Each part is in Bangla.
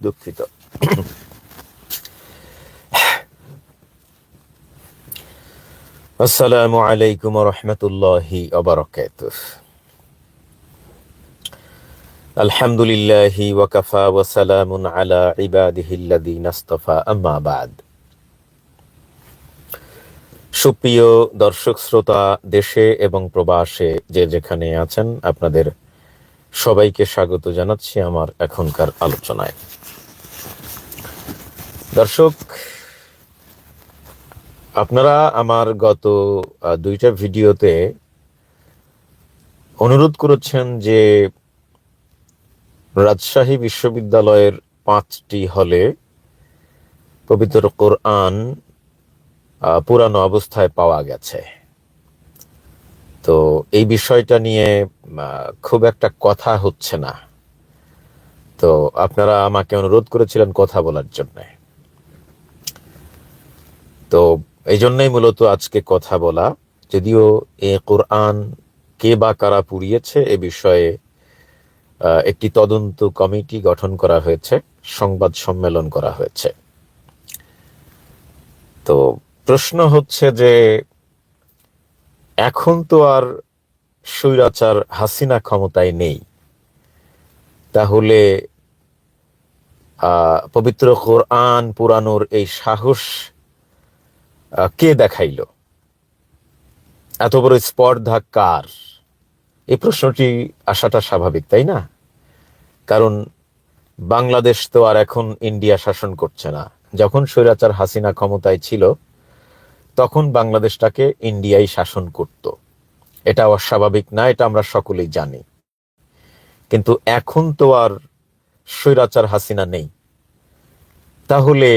দুঃখিত। আসসালামু আলাইকুম ওয়া রাহমাতুল্লাহি ওয়া বারাকাতুহু। আলহামদুলিল্লাহি ওয়া কাফা ওয়া সালামুন আলা ইবাদিহিল্লাযীনা ইসতাফা, আম্মা বা'দ। সুপ্রিয় দর্শক শ্রোতা, দেশে এবং প্রবাসে যে যেখানে আছেন, আপনাদের সবাইকে স্বাগত জানাচ্ছি আমার এখনকার আলোচনায়। দর্শক, আপনারা আমার গত দুইটা ভিডিওতে অনুরোধ করেছেন যে রাজশাহী বিশ্ববিদ্যালয়ের 5টি হলে পবিত্র কোরআন পুরানো অবস্থায় পাওয়া গেছে। তো এই বিষয়টা নিয়ে খুব একটা কথা হচ্ছে না। তো আপনারা আমাকে অনুরোধ করেছিলেন কথা বলার জন্য। তো এই জন্যই মূলত আজকে কথা বলা। যদিও এই কোরআন কে বা কারা পুড়িয়েছে এ বিষয়ে একটি তদন্ত কমিটি গঠন করা হয়েছে, সংবাদ সম্মেলন করা হয়েছে। তো প্রশ্ন হচ্ছে যে এখন তো আর স্বৈরাচার হাসিনা ক্ষমতায় নেই, তাহলে পবিত্র কোরআন পুরানোর এই সাহস কে দেখাইল? এত বড় স্পর্ধা কার? এই প্রশ্নটি আসাটা স্বাভাবিক, তাই না? কারণ বাংলাদেশ তো আর এখন ইন্ডিয়া শাসন করছে না। যখন স্বৈরাচার হাসিনা ক্ষমতায় ছিল তখন বাংলাদেশটাকে ইন্ডিয়াই শাসন করত। এটা অস্বাভাবিক না, এটা আমরা সকলেই জানি। কিন্তু এখন তো আর স্বৈরাচার হাসিনা নেই। তাহলে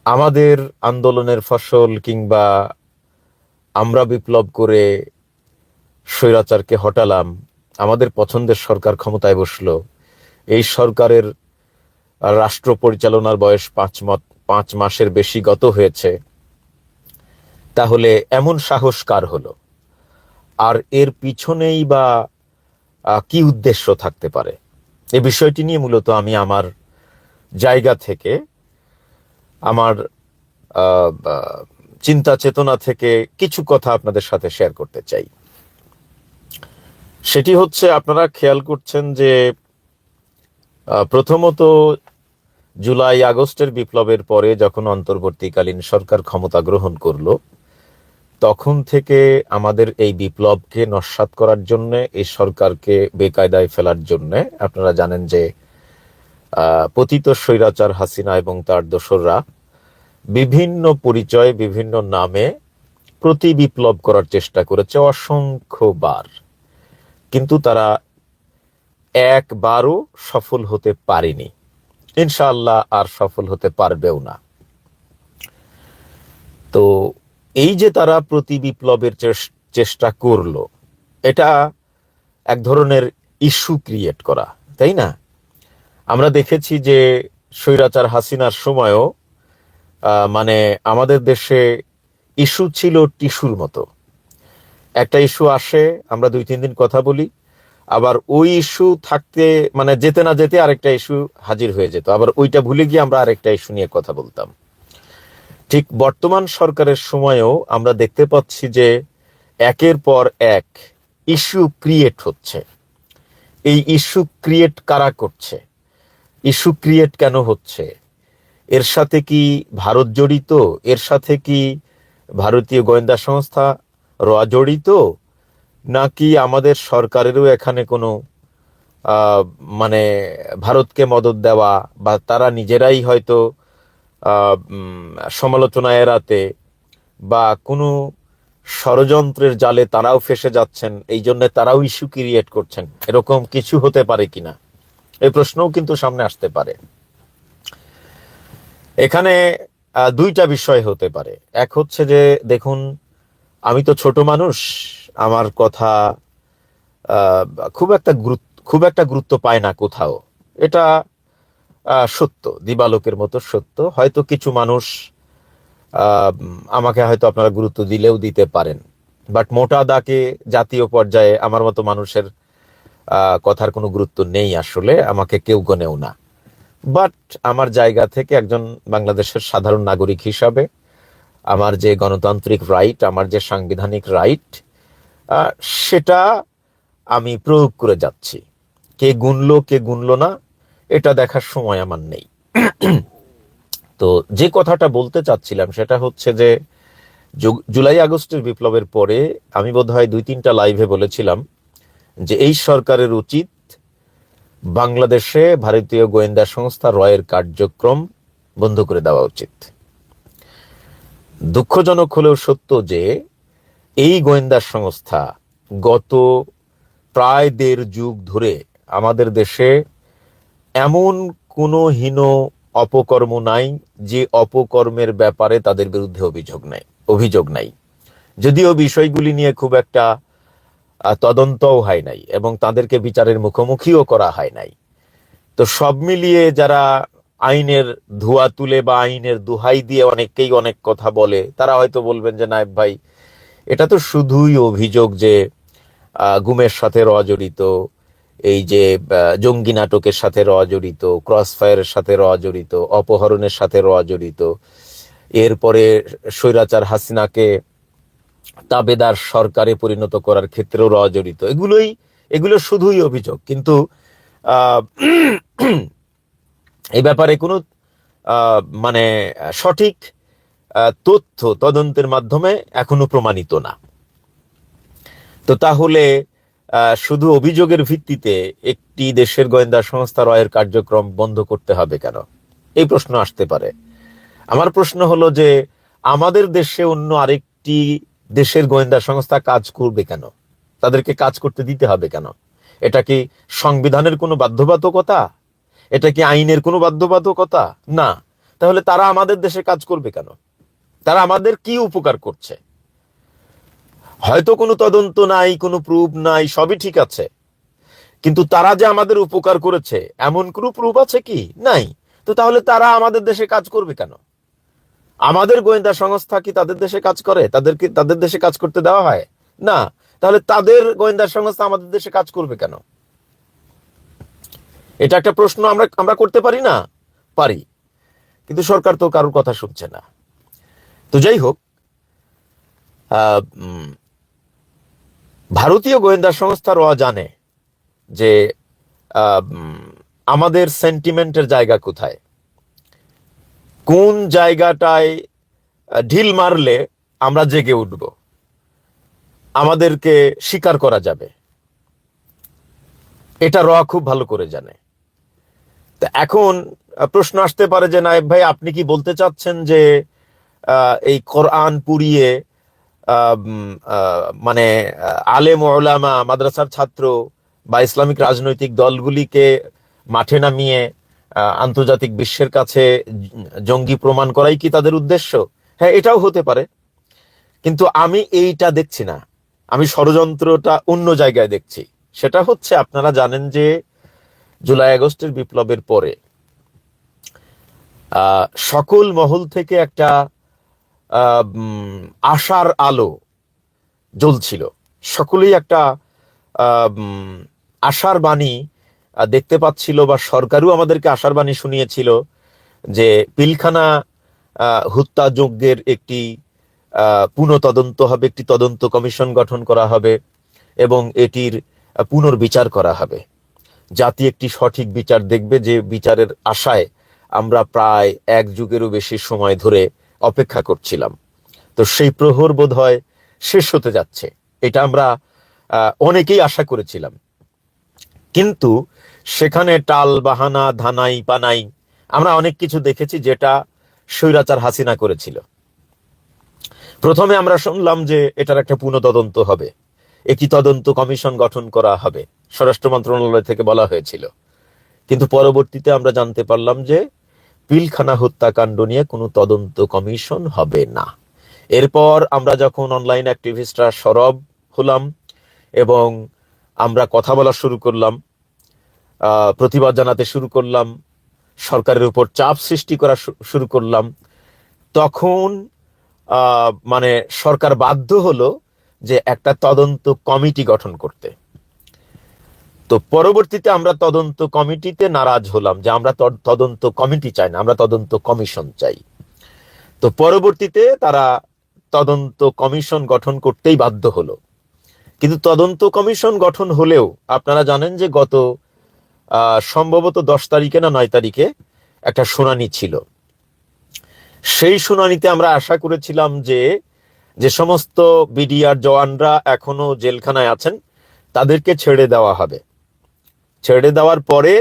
আমাদের আন্দোলনের ফসল কিংবা আমরা বিপ্লব করে স্বৈরাচারকে হটালাম, আমাদের পছন্দের সরকার ক্ষমতায় বসলো, এই সরকারের রাষ্ট্র পরিচালনার বয়স 5 মাসের বেশি গত হয়েছে, তাহলে এমন সাহস কার হলো? আর এর পিছনেই বা কি উদ্দেশ্য থাকতে পারে? এই বিষয়টি নিয়ে মূলত আমি আমার জায়গা থেকে, আমার চিন্তা চেতনা থেকে কিছু কথা আপনাদের সাথে শেয়ার করতে চাই। সেটি হচ্ছে, আপনারা খেয়াল করছেন যে প্রথমত জুলাই আগস্টের বিপ্লবের পরে যখন অন্তর্বর্তীকালীন সরকার ক্ষমতা গ্রহণ করলো, তখন থেকে আমাদের এই বিপ্লবকে নস্যাৎ করার জন্য, এই সরকারকে বেকায়দায় ফেলার জন্য, আপনারা জানেন যে পতিত স্বৈরাচার হাসিনা এবং তার দোসররা বিভিন্ন পরিচয়, বিভিন্ন নামে প্রতি বিপ্লব করার চেষ্টা করেছে অসংখ্যবার, কিন্তু তারা একবারও সফল হতে পারেনি। ইনশাআল্লাহ আর সফল হতে পারবেও না। তো এই যে তারা প্রতি বিপ্লবের চেষ্টা করলো, এটা এক ধরনের ইস্যু ক্রিয়েট করা, তাই না? আমরা দেখেছি যে স্বৈরাচার হাসিনার সময়ও মানে আমাদের দেশে ইস্যু ছিল টিস্যুর মতো। একটা ইস্যু আসে, আমরা 2-3 দিন কথা বলি, আবার ওই ইস্যু থাকতে মানে যেতে না যেতে আরেকটা ইস্যু হাজির হয়ে যেত, আবার ওইটা ভুলে গিয়ে আমরা আরেকটা ইস্যু নিয়ে কথা বলতাম। ঠিক বর্তমান সরকারের সময়েও আমরা দেখতে পাচ্ছি যে একের পর এক ইস্যু ক্রিয়েট হচ্ছে। এই ইস্যু ক্রিয়েট কারা করছে? ইস্যু ক্রিয়েট কেন হচ্ছে? এর সাথে কি ভারত জড়িত? এর সাথে কি ভারতীয় গোয়েন্দা সংস্থা র জড়িত? নাকি আমাদের সরকারেরও এখানে কোনো মানে ভারতকে মদদ দেওয়া, বা তারা নিজেরাই হয়তো সমালোচনা এড়াতে বা কোনো ষড়যন্ত্রের জালে তারাও ফেসে যাচ্ছেন, এই জন্য তারাও ইস্যু ক্রিয়েট করছেন? এরকম কিছু হতে পারে কিনা, এই প্রশ্নও কিন্তু সামনে আসতে পারে। এখানে দুইটা বিষয় হতে পারে। এক হচ্ছে যে, দেখুন, আমি তো ছোট মানুষ, আমার কথা খুব একটা গুরুত্ব পায় না কোথাও, এটা সত্য, দিবালোকের মতো সত্য। হয়তো কিছু মানুষ আমাকে হয়তো আপনারা গুরুত্ব দিলেও দিতে পারেন, বাট মোটা দাগে জাতীয় পর্যায়ে আমার মতো মানুষের কথার কোনো গুরুত্ব নেই, আসলে আমাকে কেউ গনেও না। বাট আমার জায়গা থেকে একজন বাংলাদেশের সাধারণ নাগরিক হিসাবে আমার যে গণতান্ত্রিক রাইট, আমার যে সাংবিধানিক রাইট, সেটা আমি প্রয়োগ করে যাচ্ছি। কে গুনলো কে গুনলো না এটা দেখার সময় আমার নেই। তো যে কথাটা বলতে চাচ্ছিলাম সেটা হচ্ছে যে জুলাই আগস্টের বিপ্লবের পরে আমি বোধহয় 2-3টা লাইভে বলেছিলাম যে এই সরকারের উচিত বাংলাদেশে ভারতীয় গোয়েন্দা সংস্থা রয়ের কার্যক্রম বন্ধ করে দেওয়া উচিত। দুঃখজনক হলেও সত্য যে এই গোয়েন্দা সংস্থা গত প্রায় 1.5 যুগ ধরে আমাদের দেশে এমন কোনো হীন অপকর্ম নাই যে অপকর্মের ব্যাপারে তাদের বিরুদ্ধে অভিযোগ নাই। যদিও বিষয়গুলি নিয়ে খুব একটা তদন্তও হয় নাই এবং তাদেরকে বিচারের মুখোমুখিও করা হয় নাই। তো সব মিলিয়ে যারা আইনের ধোয়া তুলে বা আইনের দোহাই দিয়ে অনেককেই অনেক কথা বলে, তারা হয়তো বলবেন যে নায়েব ভাই, এটা তো শুধুই অভিযোগ যে গুমের সাথে জড়িত, এই যে জঙ্গি নাটকের সাথে জড়িত, ক্রস ফায়ারের সাথে জড়িত, অপহরণের সাথে জড়িত, এরপরে স্বৈরাচার হাসিনাকে তাবেদার সরকারে পরিণত করার ক্ষেত্রেও জড়িত। এগুলো শুধুই অভিযোগ, কিন্তু এই ব্যাপারে কোনো মানে সঠিক তথ্য তদন্তের মাধ্যমে এখনো প্রমাণিত না। তো তাহলে শুধু অভিযোগের ভিত্তিতে একটি দেশের গোয়েন্দা সংস্থা রয়ের কার্যক্রম বন্ধ করতে হবে কেন? এই প্রশ্ন আসতে পারে। আমার প্রশ্ন হলো যে আমাদের দেশে অন্য আরেকটি দেশের গোয়েন্দা সংস্থা কাজ করবে কেন? তাদেরকে কাজ করতে দিতে হবে কেন? এটা কি সংবিধানের কোনো বাধ্যবাধকতা? এটা কি আইনের কোনো বাধ্যবাধকতা? না। তাহলে তারা আমাদের দেশে কাজ করবে কেন? তারা আমাদের কি উপকার করছে? হয়তো কোনো তদন্ত নাই, কোনো প্রুফ নাই, সবই ঠিক আছে, কিন্তু তারা যে আমাদের উপকার করেছে এমন কোনো প্রুফ আছে কি? নাই। তো তাহলে তারা আমাদের দেশে কাজ করবে কেন? আমাদের গোয়েন্দা সংস্থা কি তাদের দেশে কাজ করে? তাদের দেশে কাজ করতে দেওয়া হয় না। তাহলে তাদের গোয়েন্দা সংস্থা আমাদের দেশে কাজ করবে কেন? এটা একটা প্রশ্ন আমরা করতে পারি না? পারি, কিন্তু সরকার তো কারোর কথা শুনছে না। তো যাই হোক, ভারতীয় গোয়েন্দা সংস্থা জানে যে আমাদের সেন্টিমেন্টের জায়গা কোথায়, কোন জায়গাটায় ঢিল মারলে আমরা জেগে উঠব, আমাদেরকে স্বীকার করা যাবে, এটা খুব ভালো করে জানে। তা এখন প্রশ্ন আসতে পারে যে নায়েব ভাই, আপনি কি বলতে চাচ্ছেন যে এই কোরআন পুড়িয়ে মানে আলেম ওলামা, মাদ্রাসার ছাত্র বা ইসলামিক রাজনৈতিক দলগুলিকে মাঠে নামিয়ে আন্তর্জাতিক বিশ্বের কাছে জঙ্গি প্রমাণ করাই কি তাদের উদ্দেশ্য? হ্যাঁ, এটাও হতে পারে, কিন্তু আমি এইটা দেখছি না। আমি ষড়যন্ত্রটা অন্য জায়গায় দেখছি। সেটা হচ্ছে, আপনারা জানেন যে জুলাই আগস্টের বিপ্লবের পরে সকল মহল থেকে একটা আশার আলো জ্বলছিল। সকলেই একটা আশার বাণী দেখতে পাচ্ছিল, বা সরকারও আমাদেরকে আশার বাণী শুনিয়েছিল যে পিলখানা হত্যাযজ্ঞের একটি পুনঃতদন্ত হবে, একটি তদন্ত কমিশন গঠন করা হবে এবং এটির পুনর্বিচার করা হবে। জাতি একটি সঠিক বিচার দেখবে, যে বিচারের আশায় আমরা প্রায় 1 যুগেরও বেশি সময় ধরে অপেক্ষা করছিলাম। তো সেই প্রহর বোধহয় শেষ হতে যাচ্ছে, এটা আমরা অনেকেই আশা করেছিলাম। কিন্তু সেখানে টাল বাহানা, ধানাই পানাই আমরা অনেক কিছু দেখেছি যেটা স্বৈরাচার হাসিনা করেছিল। প্রথমে আমরা শুনলাম যে এটার একটা পুনঃতদন্ত হবে, একটি তদন্ত কমিশন গঠন করা হবে, স্বরাষ্ট্র মন্ত্রণালয় থেকে বলা হয়েছিল। কিন্তু পরবর্তীতে আমরা জানতে পারলাম যে পিলখানা হত্যাকাণ্ড নিয়ে কোনো তদন্ত কমিশন হবে না। এরপর আমরা যখন অনলাইন অ্যাক্টিভিস্টরা সরব হলাম এবং আমরা কথা বলা শুরু করলাম, প্রতিবাদ জানাতে শুরু করলাম, সরকারের উপর চাপ সৃষ্টি করা শুরু করলাম, তখন মানে সরকার বাধ্য হলো যে একটা তদন্ত কমিটি গঠন করতে। তো পরবর্তীতে আমরা তদন্ত কমিটিতে নারাজ হলাম যে আমরা তদন্ত কমিটি চাই না, আমরা তদন্ত কমিশন চাই। তো পরবর্তীতে তারা তদন্ত কমিশন গঠন করতেই বাধ্য হলো। কিন্তু তদন্ত কমিশন গঠন হলেও আপনারা জানেন যে গত সম্ভবত 10 তারিখে না 9 তারিখে একটা শুনানি ছিল। সেই শুনানিতে আমরা আশা করেছিলাম যে যে সমস্ত বিডিআর জওয়ানরা এখনো জেলখানায় আছেন তাদেরকে ছেড়ে দেওয়া হবে। ছেড়ে দেওয়ার পরে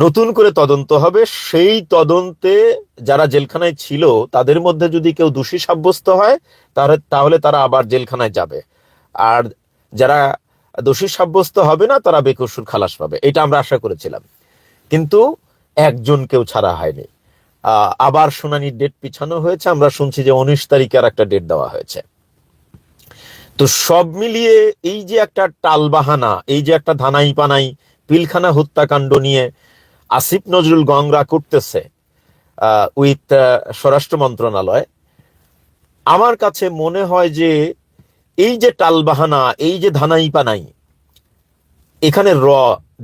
নতুন করে তদন্ত হবে। সেই তদন্তে যারা জেলখানায় ছিল তাদের মধ্যে যদি কেউ দোষী সাব্যস্ত হয় তাহলে তারা আবার জেলখানায় যাবে, আর যারা দোষী সাব্যস্ত হবে না তারা বেকসুর খালাস পাবে, এটা আমরা আশা করেছিলাম। কিন্তু একজন কেউ ছাড়া হয়নি। আবার শুনানির ডেট পিছানো হয়েছে। আমরা শুনছি যে 19 তারিখে আর একটা ডেট দেওয়া হয়েছে। তো সব মিলিয়ে এই যে একটা টালবাহানা, এই যে একটা ধানাই পানাই পিলখানা হত্যাকাণ্ড নিয়ে আসিফ নজরুল গংরা করতেছে উইথ স্বরাষ্ট্র মন্ত্রণালয়, আমার কাছে মনে হয় যে এই যে টালবাহানা, এই যে ধানাই পানাই, এখানে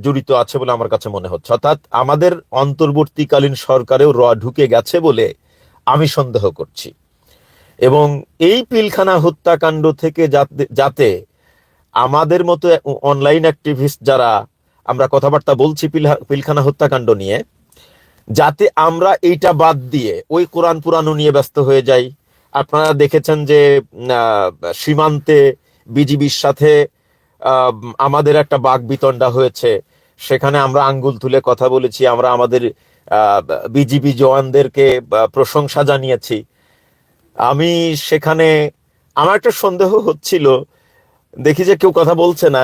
জড়িত আছে বলে আমার কাছে মনে হচ্ছে। অর্থাৎ আমাদের অন্তর্বর্তীকালীন সরকারেও ঢুকে গেছে বলে আমি সন্দেহ করছি। এবং এই পিলখানা হত্যাকাণ্ড থেকে যাতে আমাদের মতো অনলাইন অ্যাক্টিভিস্ট যারা আমরা কথাবার্তা বলছি পিলখানা হত্যাকাণ্ড নিয়ে, যাতে আমরা এইটা বাদ দিয়ে ওই কোরআন পুরাণ নিয়ে ব্যস্ত হয়ে যাই। আপনারা দেখেছেন যে সীমান্তে বিজিবির সাথে আমাদের একটা বাকবিতণ্ডা হয়েছে, সেখানে আমরা আঙ্গুল তুলে কথা বলেছি, আমরা আমাদের বিজিবি জওয়ানদেরকে প্রশংসা জানিয়েছি। আমি সেখানে আমার একটা সন্দেহ হচ্ছিল, দেখি যে কেউ কথা বলছে না,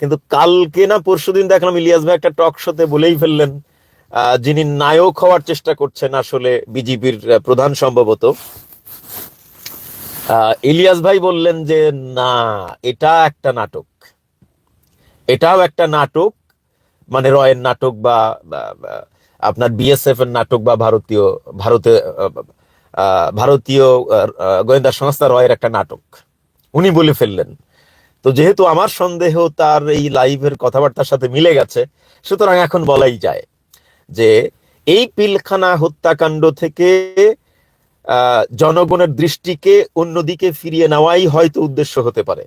কিন্তু কালকে না পরশুদিন দেখলাম ইলিয়াস ভাই একটা টক শোতে বলেই ফেললেন, যিনি নায়ক হওয়ার চেষ্টা করছেন আসলে বিজিবির প্রধান সম্ভবত, ইলিয়াস ভাই বললেন যে না, এটা একটা নাটক, এটাও একটা নাটক, মানে রয়ের নাটক বা আপনার বিএসএফ এর নাটক বা ভারতীয় গোয়েন্দা সংস্থা রয়ের একটা নাটক, উনি বলে ফেললেন। তো যেহেতু আমার সন্দেহ তার এই লাইভের কথাবার্তার সাথে মিলে গেছে, সুতরাং এখন বলাই যায় যে এই পিলখানা হত্যাকাণ্ড থেকে জনগণের দৃষ্টিকে অন্যদিকে ফিরিয়ে নেওয়াই হয়তো উদ্দেশ্য হতে পারে।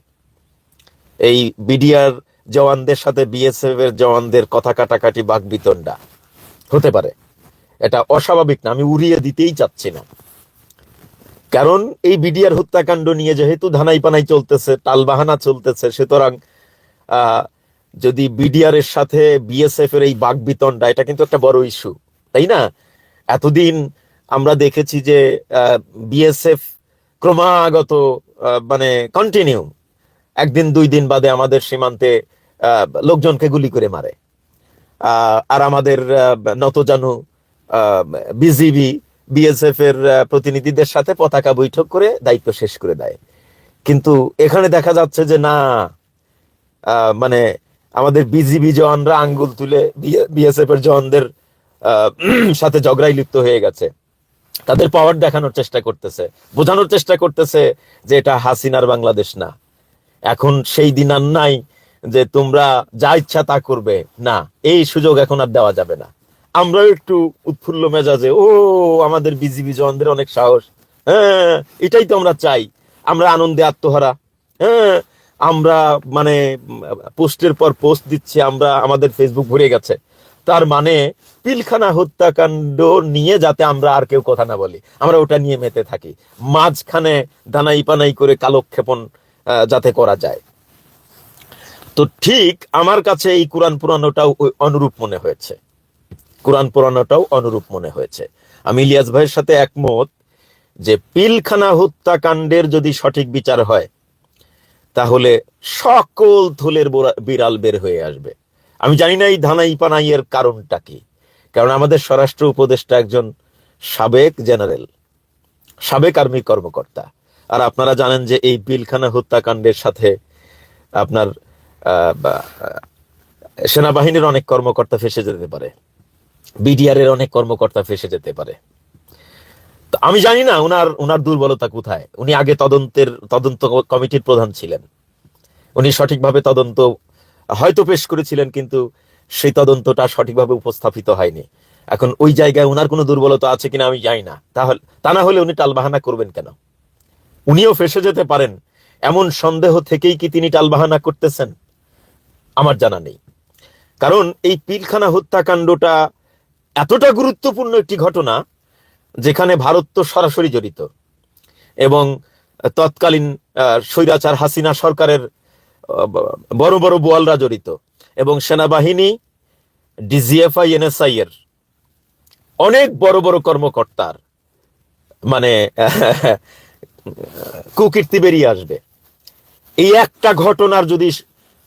এই বিডিআর জওয়ানদের সাথে বিএসএফ এর জওয়ানদের কথা কাটাকাটি বাকবিতণ্ডা হতে পারে, এটা অস্বাভাবিক না, আমি উড়িয়ে দিতেই চাচ্ছি না। কারণ এই বিডিআর হত্যাকাণ্ড নিয়ে যেহেতু ধানাই পানাই চলতেছে, টালবাহানা চলতেছে, সুতরাং যদি বিডিআর এর সাথে বিএসএফ এর এই বাকবিতণ্ডা, এটা কিন্তু একটা বড় ইস্যু, তাই না? এতদিন আমরা দেখেছি যে বিএসএফ ক্রমাগত মানে কন্টিনিউ একদিন দুই দিন বাদে আমাদের সীমান্তে লোকজনকে গুলি করে মারে, আর আমাদের নতজানু বিজিবি বিএসএফ এর প্রতিনিধিদের সাথে পতাকা বৈঠক করে দায়িত্ব শেষ করে দেয়। কিন্তু এখানে দেখা যাচ্ছে যে না, মানে আমাদের বিজিবি জওয়ানরা আঙ্গুল তুলে বিএসএফ এর জওয়ানদের সাথে ঝগড়ায় লিপ্ত হয়ে গেছে, তাদের পাওয়ার দেখানোর চেষ্টা করতেছে, বোঝানোর চেষ্টা করতেছে যে এটা হাসিনার বাংলাদেশ না। এখন সেই দিন আর নাই যে তোমরা যা ইচ্ছা তা করবে, না, এই সুযোগ এখন আর দেওয়া যাবে না। আমরাও একটু উৎফুল্ল মেজাজে, ও আমাদের বিজিবি জওয়ানদের অনেক সাহস, হ্যাঁ এটাই তো আমরা চাই, আমরা আনন্দে আত্মহারা, হ্যাঁ আমরা মানে পোস্টের পর পোস্ট দিচ্ছি, আমরা আমাদের ফেসবুক ভরে গেছে। তার মানে পিলখানা হত্যাকাণ্ড নিয়ে যাতে আমরা আর কেউ কথা না বলি, আমরা ওটা নিয়ে মেতে থাকি, মাঝখানে দানাই পানাই করে কালক্ষেপণ যাতে করা যায়। তো ঠিক আমার কাছে এই কোরআন পুরাণটাও অনুরূপ মনে হয়েছে, কোরআন পুরাণটাও অনুরূপ মনে হয়েছে। আমি ইলিয়াস ভাইয়ের সাথে একমত যে পিলখানা হত্যাকাণ্ডের যদি সঠিক বিচার হয় তাহলে সকল থলের বিড়াল বের হয়ে আসবে। আমি জানি না এই ধানাই পানাইয়ের কারণটা কি, কারণ আমাদের স্বরাষ্ট্র উপদেষ্টা একজন সাবেক জেনারেল, সাবেক আর্মি কর্মকর্তা, আর আপনারা জানেন যে এই পিলখানা হত্যাকাণ্ডের সাথে আপনার সেনাবাহিনীর অনেক কর্মকর্তা ফেসে যেতে পারে, বিডিআর এর অনেক কর্মকর্তা ফেসে যেতে পারে। তো আমি জানি না উনার দুর্বলতা কোথায়। উনি আগে তদন্ত কমিটির প্রধান ছিলেন, উনি সঠিকভাবে তদন্ত হয়তো পেশ করেছিলেন, কিন্তু সেই তদন্তটা সঠিকভাবে উপস্থাপিত হয়নি। এখন ওই জায়গায় উনার কোনো দুর্বলতা আছে কিনা আমি জানি না। তাহলে তা না হলে উনি টালবাহানা করবেন কেন? উনিও ফেঁসে যেতে পারেন, এমন সন্দেহ থেকেই কি তিনি টালবাহানা করতেছেন? আমার জানা নেই। কারণ এই পিলখানা হত্যাকাণ্ডটা এতটা গুরুত্বপূর্ণ একটি ঘটনা, যেখানে ভারত তো সরাসরি জড়িত, এবং তৎকালীন স্বৈরাচার হাসিনা সরকারের বড় বড় বোয়ালরা জড়িত, এবং সেনাবাহিনী, ডিজিএফআই, এনএসআই এর অনেক বড় বড় কর্মকর্তার মানে কুকীর্তি বেরিয়ে আসবে। এই একটা ঘটনার যদি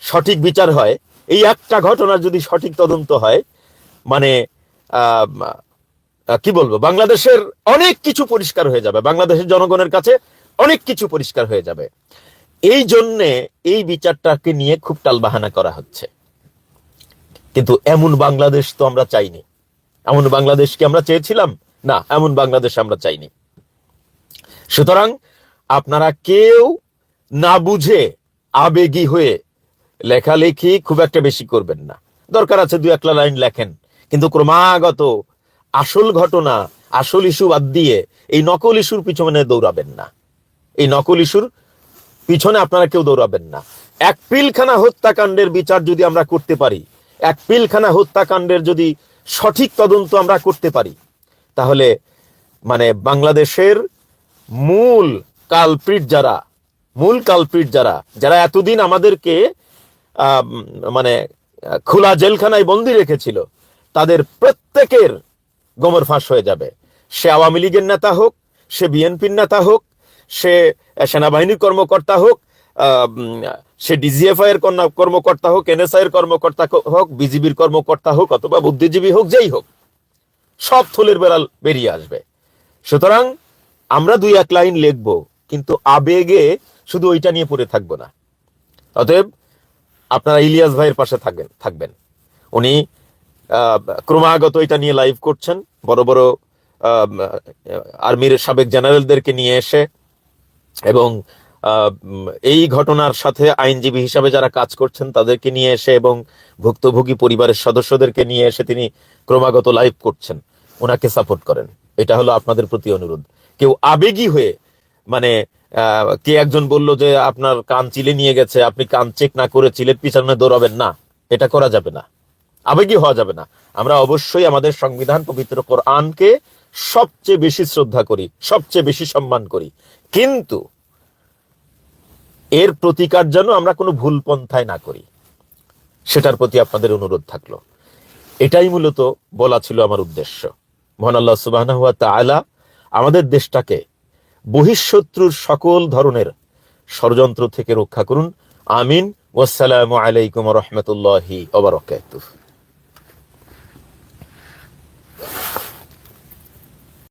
সঠিক বিচার হয়, এই একটা ঘটনার যদি সঠিক তদন্ত হয়, মানে কি বলবো, বাংলাদেশের অনেক কিছু পরিষ্কার হয়ে যাবে, বাংলাদেশের জনগণের কাছে অনেক কিছু পরিষ্কার হয়ে যাবে। এই জন্যে এই বিচারটাকে নিয়ে খুব টালবাহানা করা হচ্ছে। কিন্তু এমন বাংলাদেশ তো আমরা চাইনি। এমন বাংলাদেশ কি আমরা চেয়েছিলাম? না, এমন বাংলাদেশ আমরা চাইনি। সুতরাং আপনারা কেউ না বুঝে আবেগী হয়ে লেখালেখি খুব একটা বেশি করবেন না। দরকার আছে 2-1 লাইন লেখেন, কিন্তু ক্রমাগত আসল ঘটনা, আসল ইস্যু বাদ দিয়ে এই নকল ইস্যুর পিছনে দৌড়াবেন না। এই নকল ইস্যুর পিছনে আপনারা কেউ দৌড়াবেন না। এক পিলখানা হত্যাকাণ্ডের বিচার যদি আমরা করতে পারি, এক পিলখানা হত্যাকাণ্ডের যদি সঠিক তদন্ত আমরা করতে পারি, তাহলে মানে বাংলাদেশের মূল কালপ্রিট যারা যারা এতদিন আমাদেরকে মানে খোলা জেলখানায় বন্দি রেখেছিল, তাদের প্রত্যেকের গোমর ফাঁস হয়ে যাবে। সে আওয়ামী লীগের নেতা হোক, সে বিএনপির নেতা হোক, সে সেনাবাহিনীর কর্মকর্তা হোক, সে ডিজিএফআই এর কর্মকর্তা হোক, এনএসআই এর কর্মকর্তা হোক, বিজিবির কর্মকর্তা হোক, অথবা বুদ্ধিজীবী হোক, যেই হোক, সব থলের বেড়াল বেরিয়ে আসবে। সুতরাং আমরা 2-1 লাইন লিখবো, কিন্তু আবেগে শুধু ওইটা নিয়ে পড়ে থাকবো না। অতএব আপনারা ইলিয়াস ভাইয়ের পাশে থাকবেন। উনি ক্রমাগত এটা নিয়ে লাইভ করছেন, বড় বড় আর্মির সাবেক জেনারেলদেরকে নিয়ে এসে, এবং এই ঘটনার সাথে আইনজীবী হিসাবে যারা কাজ করছেন তাদেরকে নিয়ে এসে, এবং ভুক্তভোগী পরিবারের সদস্যদেরকে নিয়ে এসে তিনি ক্রমাগত লাইভ করছেন। ওনাকে সাপোর্ট করেন, এটা হলো আপনাদের প্রতি অনুরোধ। কেউ আবেগী হয়ে, মানে কে একজন বলল যে আপনার কান চিলে নিয়ে গেছে, আপনি কান চেক না করে চিলের পিছনে দৌড়াবেন না, এটা করা যাবে না, আবেগী হওয়া যাবে না। আমরা অবশ্যই আমাদের সংবিধান, পবিত্র কোরআনকে সবচেয়ে বেশি শ্রদ্ধা করি, সবচেয়ে বেশি সম্মান করি, কিন্তু এর প্রতিকার যেন আমরা কোনো ভুল পন্থায় না করি, সেটার প্রতি আপনাদের অনুরোধ থাকলো। এটাই মূলত বলা ছিল আমার উদ্দেশ্য। মহান আল্লাহ সুবহানাহু ওয়া তাআলা আমাদের দেশটাকে বহিঃশত্রুর সকল ধরনের ষড়যন্ত্র থেকে রক্ষা করুন। আমিন। ওয়াসসালামু আলাইকুম ওয়া রাহমাতুল্লাহি ওয়া বারাকাতুহু।